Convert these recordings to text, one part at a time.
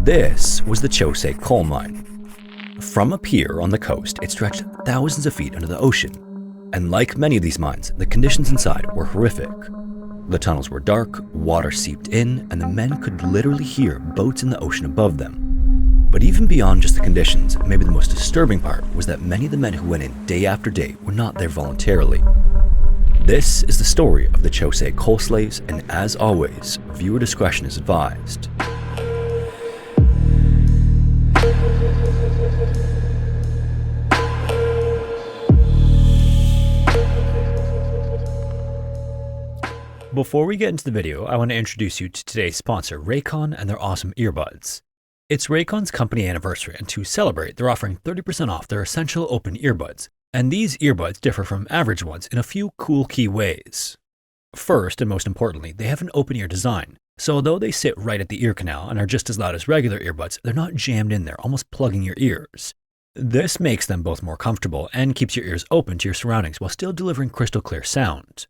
This was the Chosei Coal Mine. From a pier on the coast, it stretched thousands of feet under the ocean. And like many of these mines, the conditions inside were horrific. The tunnels were dark, water seeped in, and the men could literally hear boats in the ocean above them. But even beyond just the conditions, maybe the most disturbing part was that many of the men who went in day after day were not there voluntarily. This is the story of the Chosei Coal Slaves, and as always, viewer discretion is advised. Before we get into the video, I want to introduce you to today's sponsor, Raycon, and their awesome earbuds. It's Raycon's company anniversary, and to celebrate, they're offering 30% off their essential open earbuds. And these earbuds differ from average ones in a few cool key ways. First, and most importantly, they have an open ear design. So although they sit right at the ear canal and are just as loud as regular earbuds, they're not jammed in there, almost plugging your ears. This makes them both more comfortable and keeps your ears open to your surroundings while still delivering crystal clear sound.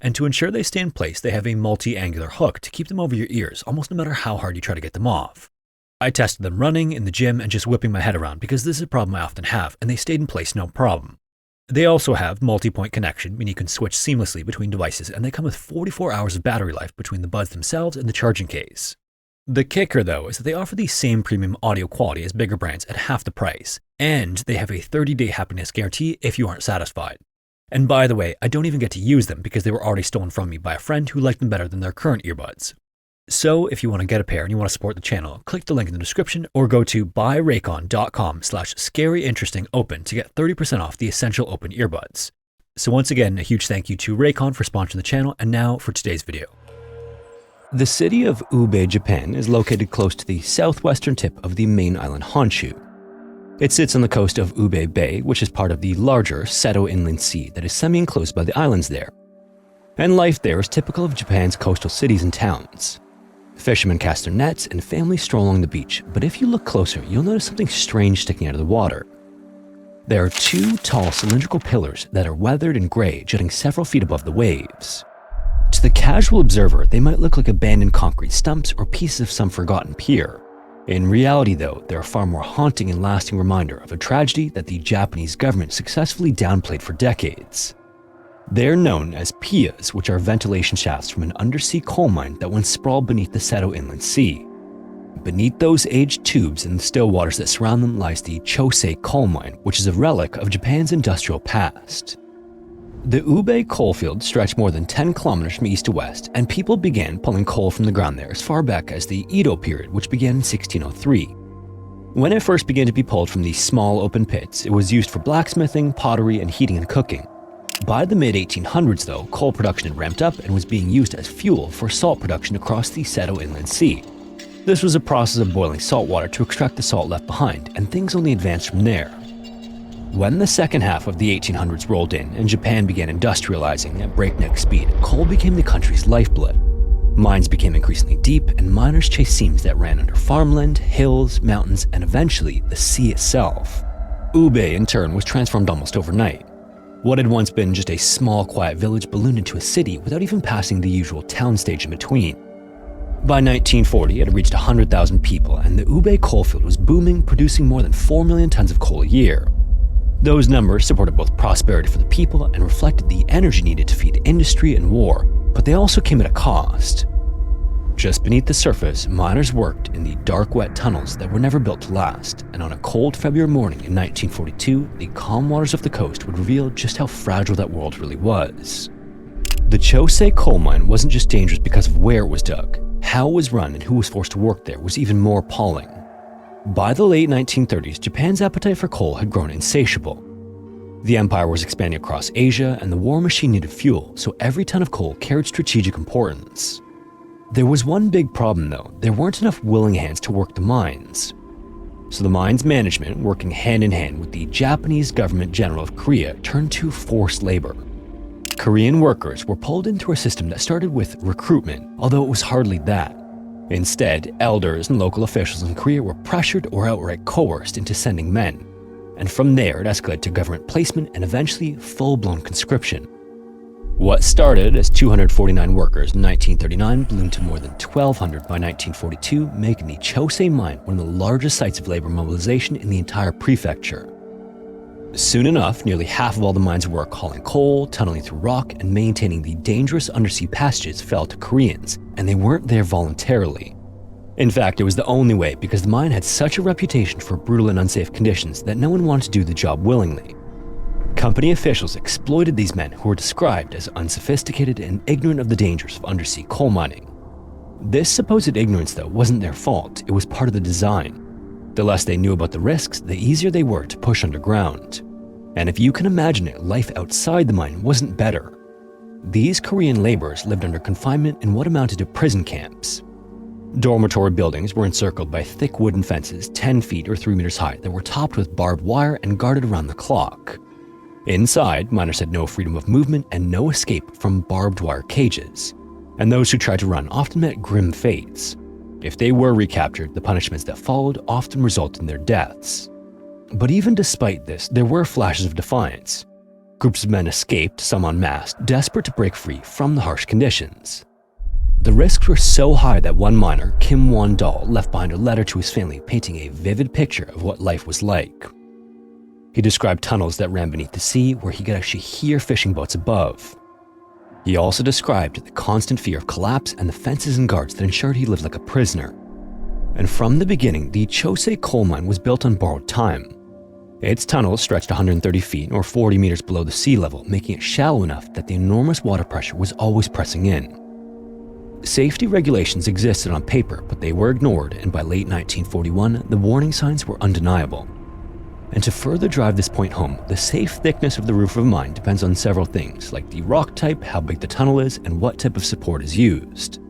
And to ensure they stay in place, they have a multi-angular hook to keep them over your ears, almost no matter how hard you try to get them off. I tested them running, in the gym, and just whipping my head around because this is a problem I often have, and they stayed in place no problem. They also have multi-point connection, meaning you can switch seamlessly between devices, and they come with 44 hours of battery life between the buds themselves and the charging case. The kicker, though, is that they offer the same premium audio quality as bigger brands at half the price, and they have a 30-day happiness guarantee if you aren't satisfied. And by the way, I don't even get to use them because they were already stolen from me by a friend who liked them better than their current earbuds. So if you want to get a pair and you want to support the channel, click the link in the description or go to buyraycon.com/scaryinterestingopen to get 30% off the essential open earbuds. So once again, a huge thank you to Raycon for sponsoring the channel, and now for today's video. The city of Ube, Japan is located close to the southwestern tip of the main island Honshu. It sits on the coast of Ube Bay, which is part of the larger Seto Inland Sea that is semi-enclosed by the islands there. And life there is typical of Japan's coastal cities and towns. Fishermen cast their nets and families stroll along the beach, but if you look closer, you'll notice something strange sticking out of the water. There are two tall cylindrical pillars that are weathered and gray, jutting several feet above the waves. To the casual observer, they might look like abandoned concrete stumps or pieces of some forgotten pier. In reality, though, they're a far more haunting and lasting reminder of a tragedy that the Japanese government successfully downplayed for decades. They're known as piers, which are ventilation shafts from an undersea coal mine that once sprawled beneath the Seto Inland Sea. Beneath those aged tubes and the still waters that surround them lies the Chosei Coal Mine, which is a relic of Japan's industrial past. The Ube coalfield stretched more than 10 kilometers from east to west, and people began pulling coal from the ground there as far back as the Edo period, which began in 1603. When it first began to be pulled from these small open pits, it was used for blacksmithing, pottery, and heating and cooking. By the mid-1800s, though, coal production had ramped up and was being used as fuel for salt production across the Seto Inland Sea. This was a process of boiling salt water to extract the salt left behind, and things only advanced from there. When the second half of the 1800s rolled in and Japan began industrializing at breakneck speed, coal became the country's lifeblood. Mines became increasingly deep, and miners chased seams that ran under farmland, hills, mountains, and eventually the sea itself. Ube, in turn, was transformed almost overnight. What had once been just a small, quiet village ballooned into a city without even passing the usual town stage in between. By 1940, it had reached 100,000 people, and the Ube coalfield was booming, producing more than 4 million tons of coal a year. Those numbers supported both prosperity for the people and reflected the energy needed to feed industry and war, but they also came at a cost. Just beneath the surface, miners worked in the dark, wet tunnels that were never built to last, and on a cold February morning in 1942, the calm waters of the coast would reveal just how fragile that world really was. The Chosei Coal Mine wasn't just dangerous because of where it was dug. How it was run and who was forced to work there was even more appalling. By the late 1930s, Japan's appetite for coal had grown insatiable. The empire was expanding across Asia, and the war machine needed fuel, so every ton of coal carried strategic importance. There was one big problem, though. There weren't enough willing hands to work the mines. So the mine's management, working hand in hand with the Japanese government general of Korea, turned to forced labor. Korean workers were pulled into a system that started with recruitment, although it was hardly that. Instead, elders and local officials in Korea were pressured or outright coerced into sending men. And from there, it escalated to government placement and eventually full-blown conscription. What started as 249 workers in 1939 ballooned to more than 1,200 by 1942, making the Chosei Mine one of the largest sites of labor mobilization in the entire prefecture. Soon enough, nearly half of all the mine's work hauling coal, tunneling through rock, and maintaining the dangerous undersea passages fell to Koreans, and they weren't there voluntarily. In fact, it was the only way because the mine had such a reputation for brutal and unsafe conditions that no one wanted to do the job willingly. Company officials exploited these men who were described as unsophisticated and ignorant of the dangers of undersea coal mining. This supposed ignorance, though, wasn't their fault, it was part of the design. The less they knew about the risks, the easier they were to push underground. And if you can imagine it, life outside the mine wasn't better. These Korean laborers lived under confinement in what amounted to prison camps. Dormitory buildings were encircled by thick wooden fences 10 feet or 3 meters high that were topped with barbed wire and guarded around the clock. Inside, miners had no freedom of movement and no escape from barbed wire cages, and those who tried to run often met grim fates. If they were recaptured, the punishments that followed often resulted in their deaths. But even despite this, there were flashes of defiance. Groups of men escaped, some en masse, desperate to break free from the harsh conditions. The risks were so high that one miner, Kim Won-dal, left behind a letter to his family painting a vivid picture of what life was like. He described tunnels that ran beneath the sea where he could actually hear fishing boats above. He also described the constant fear of collapse and the fences and guards that ensured he lived like a prisoner. And from the beginning, the Chosei Coal Mine was built on borrowed time. Its tunnels stretched 130 feet or 40 meters below the sea level, making it shallow enough that the enormous water pressure was always pressing in. Safety regulations existed on paper, but they were ignored, and by late 1941, the warning signs were undeniable. And to further drive this point home, the safe thickness of the roof of a mine depends on several things, like the rock type, how big the tunnel is, and what type of support is used.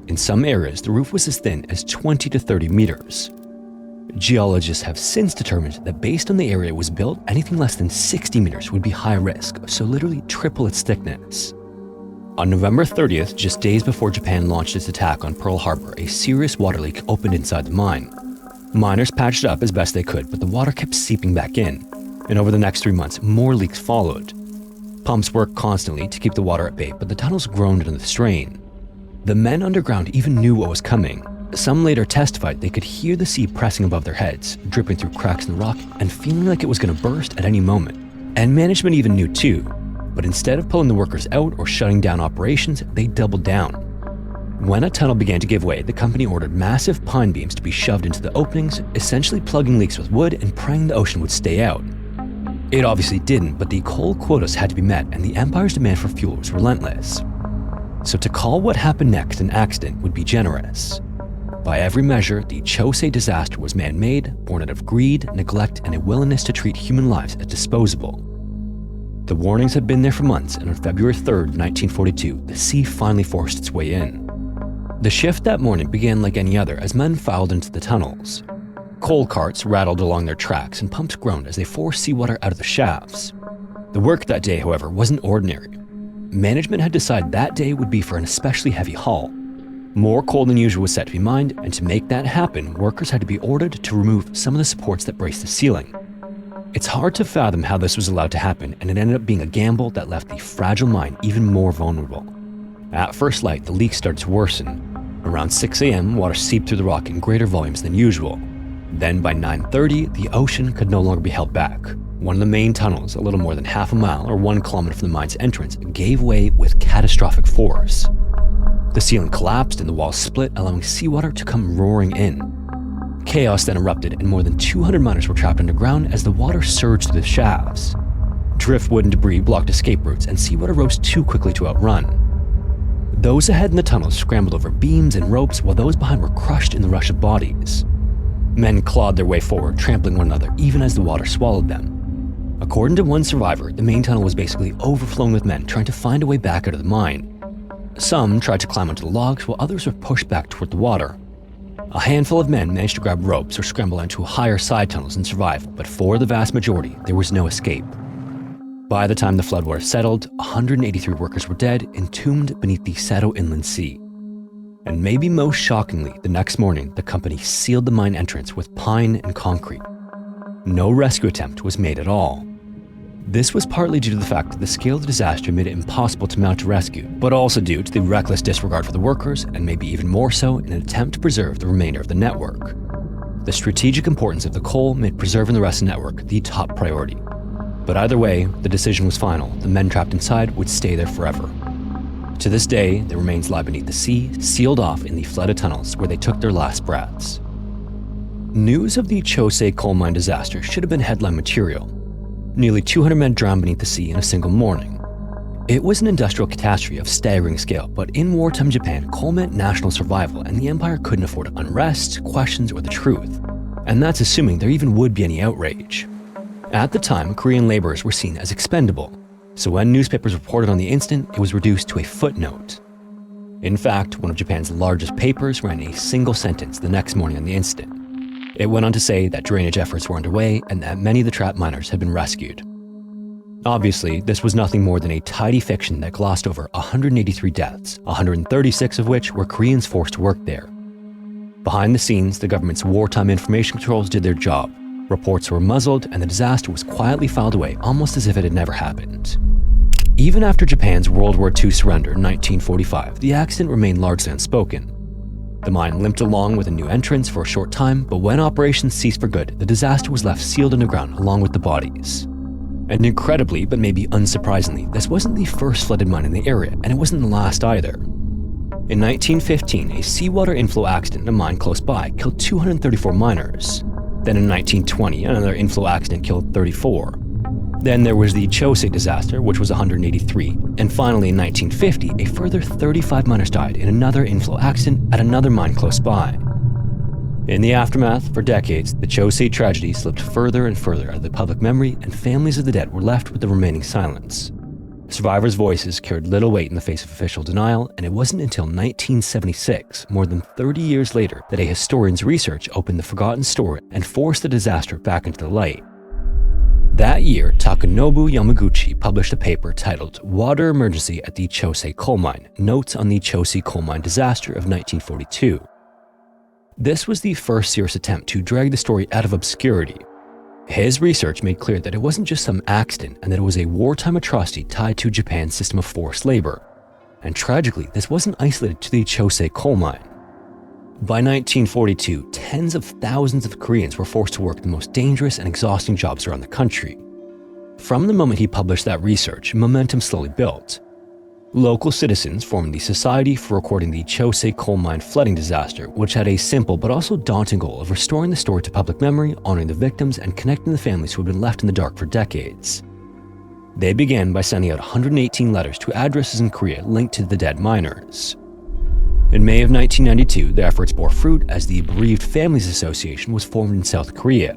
In some areas, the roof was as thin as 20 to 30 meters. Geologists have since determined that based on the area it was built, anything less than 60 meters would be high risk, so literally triple its thickness. On November 30th, just days before Japan launched its attack on Pearl Harbor, a serious water leak opened inside the mine. Miners patched it up as best they could, but the water kept seeping back in, and over the next 3 months, more leaks followed. Pumps worked constantly to keep the water at bay, but the tunnels groaned under the strain. The men underground even knew what was coming. Some later testified they could hear the sea pressing above their heads, dripping through cracks in the rock, and feeling like it was going to burst at any moment. And management even knew too, but instead of pulling the workers out or shutting down operations, they doubled down. When a tunnel began to give way, the company ordered massive pine beams to be shoved into the openings, essentially plugging leaks with wood and praying the ocean would stay out. It obviously didn't, but the coal quotas had to be met and the empire's demand for fuel was relentless. So to call what happened next an accident would be generous. By every measure, the Chosei disaster was man-made, born out of greed, neglect, and a willingness to treat human lives as disposable. The warnings had been there for months, and on February 3rd, 1942, the sea finally forced its way in. The shift that morning began like any other as men filed into the tunnels. Coal carts rattled along their tracks and pumps groaned as they forced seawater out of the shafts. The work that day, however, wasn't ordinary. Management had decided that day would be for an especially heavy haul. More coal than usual was set to be mined, and to make that happen, workers had to be ordered to remove some of the supports that braced the ceiling. It's hard to fathom how this was allowed to happen, and it ended up being a gamble that left the fragile mine even more vulnerable. At first light, the leak started to worsen. Around 6 a.m., water seeped through the rock in greater volumes than usual. Then by 9:30, the ocean could no longer be held back. One of the main tunnels, a little more than half a mile or 1 kilometer from the mine's entrance, gave way with catastrophic force. The ceiling collapsed and the walls split, allowing seawater to come roaring in. Chaos then erupted and more than 200 miners were trapped underground as the water surged through the shafts. Driftwood and debris blocked escape routes and seawater rose too quickly to outrun. Those ahead in the tunnels scrambled over beams and ropes while those behind were crushed in the rush of bodies. Men clawed their way forward, trampling one another even as the water swallowed them. According to one survivor, the main tunnel was basically overflowing with men trying to find a way back out of the mine. Some tried to climb onto the logs while others were pushed back toward the water. A handful of men managed to grab ropes or scramble into higher side tunnels and survive, but for the vast majority, there was no escape. By the time the floodwater settled, 183 workers were dead, entombed beneath the Seto Inland Sea. And maybe most shockingly, the next morning, the company sealed the mine entrance with pine and concrete. No rescue attempt was made at all. This was partly due to the fact that the scale of the disaster made it impossible to mount a rescue, but also due to the reckless disregard for the workers, and maybe even more so in an attempt to preserve the remainder of the network. The strategic importance of the coal made preserving the rest of the network the top priority. But either way, the decision was final. The men trapped inside would stay there forever. To this day, the remains lie beneath the sea, sealed off in the flooded tunnels where they took their last breaths. News of the Chosei Coal Mine disaster should have been headline material. Nearly 200 men drowned beneath the sea in a single morning. It was an industrial catastrophe of staggering scale, but in wartime Japan, coal meant national survival, and the empire couldn't afford unrest, questions, or the truth. And that's assuming there even would be any outrage. At the time, Korean laborers were seen as expendable, so when newspapers reported on the incident, it was reduced to a footnote. In fact, one of Japan's largest papers ran a single sentence the next morning on the incident. It went on to say that drainage efforts were underway and that many of the trapped miners had been rescued. Obviously, this was nothing more than a tidy fiction that glossed over 183 deaths, 136 of which were Koreans forced to work there. Behind the scenes, the government's wartime information controls did their job. Reports were muzzled, and the disaster was quietly filed away almost as if it had never happened. Even after Japan's World War II surrender in 1945, the accident remained largely unspoken. The mine limped along with a new entrance for a short time, but when operations ceased for good, the disaster was left sealed underground along with the bodies. And incredibly, but maybe unsurprisingly, this wasn't the first flooded mine in the area, and it wasn't the last either. In 1915, a seawater inflow accident in a mine close by killed 234 miners. Then in 1920, another inflow accident killed 34. Then there was the Chosei disaster, which was 183. And finally in 1950, a further 35 miners died in another inflow accident at another mine close by. In the aftermath, for decades, the Chosei tragedy slipped further and further out of the public memory, and families of the dead were left with the remaining silence. Survivors' voices carried little weight in the face of official denial, and it wasn't until 1976, more than 30 years later, that a historian's research opened the forgotten story and forced the disaster back into the light. That year, Takanobu Yamaguchi published a paper titled Water Emergency at the Chosei Coal Mine, Notes on the Chosei Coal Mine Disaster of 1942. This was the first serious attempt to drag the story out of obscurity. His research made clear that it wasn't just some accident and that it was a wartime atrocity tied to Japan's system of forced labor. And tragically, this wasn't isolated to the Chosei Coal Mine. By 1942, tens of thousands of Koreans were forced to work the most dangerous and exhausting jobs around the country. From the moment he published that research, momentum slowly built. Local citizens formed the Society for Recording the Chosei Coal Mine flooding disaster, which had a simple but also daunting goal of restoring the story to public memory, honoring the victims, and connecting the families who had been left in the dark for decades. They began by sending out 118 letters to addresses in Korea linked to the dead miners. In May of 1992, their efforts bore fruit as the Bereaved Families Association was formed in South Korea.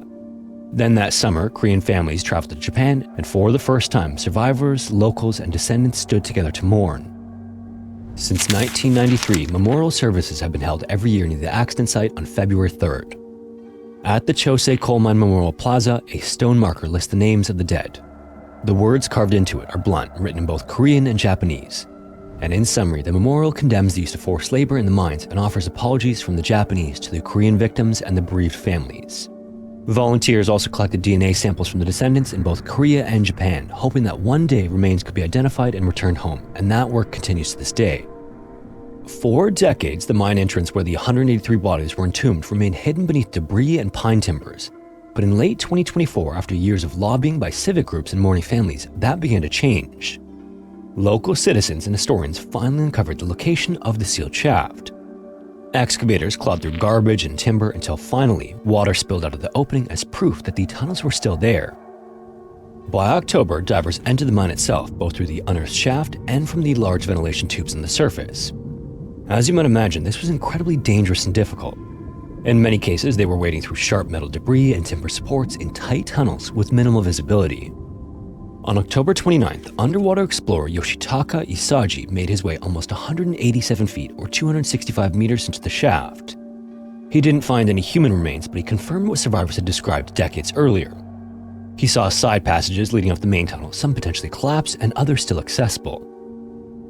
Then that summer, Korean families traveled to Japan, and for the first time, survivors, locals, and descendants stood together to mourn. Since 1993, memorial services have been held every year near the accident site on February 3rd. At the Chosei Coal Mine Memorial Plaza, a stone marker lists the names of the dead. The words carved into it are blunt, written in both Korean and Japanese. And in summary, the memorial condemns the use of forced labor in the mines and offers apologies from the Japanese to the Korean victims and the bereaved families. Volunteers also collected DNA samples from the descendants in both Korea and Japan, hoping that one day remains could be identified and returned home, and that work continues to this day. For decades, the mine entrance where the 183 bodies were entombed remained hidden beneath debris and pine timbers. But in late 2024, after years of lobbying by civic groups and mourning families, that began to change. Local citizens and historians finally uncovered the location of the sealed shaft. Excavators clawed through garbage and timber until finally, water spilled out of the opening as proof that the tunnels were still there. By October, divers entered the mine itself, both through the unearthed shaft and from the large ventilation tubes on the surface. As you might imagine, this was incredibly dangerous and difficult. In many cases, they were wading through sharp metal debris and timber supports in tight tunnels with minimal visibility. On October 29th, underwater explorer Yoshitaka Isagi made his way almost 187 feet or 265 meters into the shaft. He didn't find any human remains, but he confirmed what survivors had described decades earlier. He saw side passages leading off the main tunnel, some potentially collapsed and others still accessible.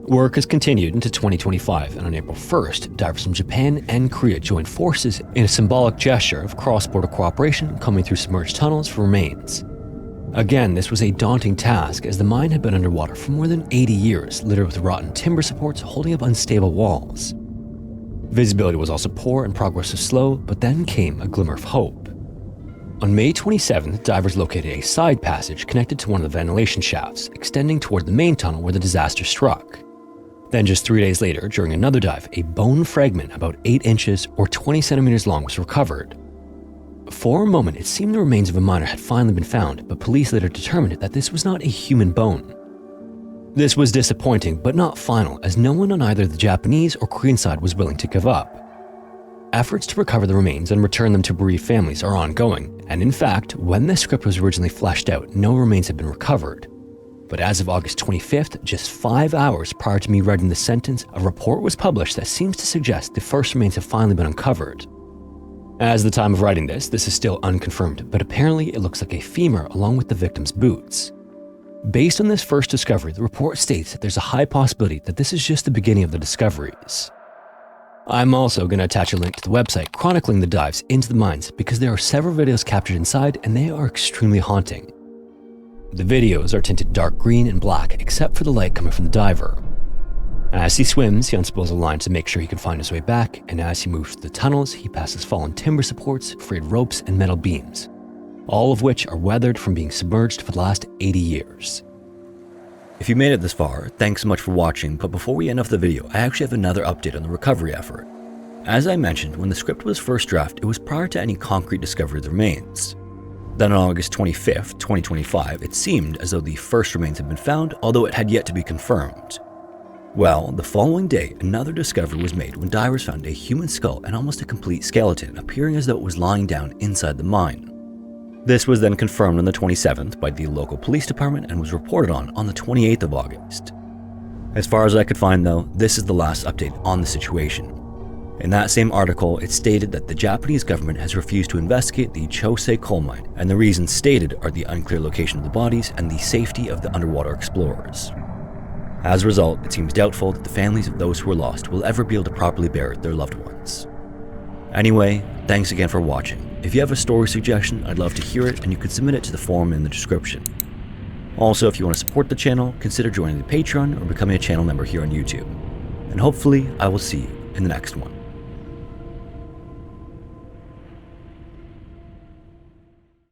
Work has continued into 2025, and on April 1st, divers from Japan and Korea joined forces in a symbolic gesture of cross-border cooperation, combing through submerged tunnels for remains. Again, this was a daunting task as the mine had been underwater for more than 80 years, littered with rotten timber supports holding up unstable walls. Visibility was also poor and progress was slow, but then came a glimmer of hope. On May 27th, divers located a side passage connected to one of the ventilation shafts, extending toward the main tunnel where the disaster struck. Then just 3 days later, during another dive, a bone fragment about 8 inches or 20 centimeters long was recovered. For a moment, it seemed the remains of a miner had finally been found, but police later determined that this was not a human bone. This was disappointing, but not final, as no one on either the Japanese or Korean side was willing to give up. Efforts to recover the remains and return them to bereaved families are ongoing, and in fact, when this script was originally fleshed out, no remains had been recovered. But as of August 25th, just 5 hours prior to me writing this sentence, a report was published that seems to suggest the first remains have finally been uncovered. As the time of writing this is still unconfirmed, but apparently it looks like a femur along with the victim's boots. Based on this first discovery, the report states that there's a high possibility that this is just the beginning of the discoveries. I'm also going to attach a link to the website chronicling the dives into the mines because there are several videos captured inside and they are extremely haunting. The videos are tinted dark green and black except for the light coming from the diver. As he swims, he unspools a line to make sure he can find his way back, and as he moves through the tunnels, he passes fallen timber supports, frayed ropes, and metal beams, all of which are weathered from being submerged for the last 80 years. If you made it this far, thanks so much for watching, but before we end off the video, I actually have another update on the recovery effort. As I mentioned, when the script was first drafted, it was prior to any concrete discovery of the remains. Then on August 25th, 2025, it seemed as though the first remains had been found, although it had yet to be confirmed. Well, the following day, another discovery was made when divers found a human skull and almost a complete skeleton, appearing as though it was lying down inside the mine. This was then confirmed on the 27th by the local police department and was reported on the 28th of August. As far as I could find though, this is the last update on the situation. In that same article, it stated that the Japanese government has refused to investigate the Chosei Coal Mine, and the reasons stated are the unclear location of the bodies and the safety of the underwater explorers. As a result, it seems doubtful that the families of those who were lost will ever be able to properly bury their loved ones. Anyway, thanks again for watching. If you have a story suggestion, I'd love to hear it, and you can submit it to the forum in the description. Also, if you want to support the channel, consider joining the Patreon or becoming a channel member here on YouTube. And hopefully, I will see you in the next one.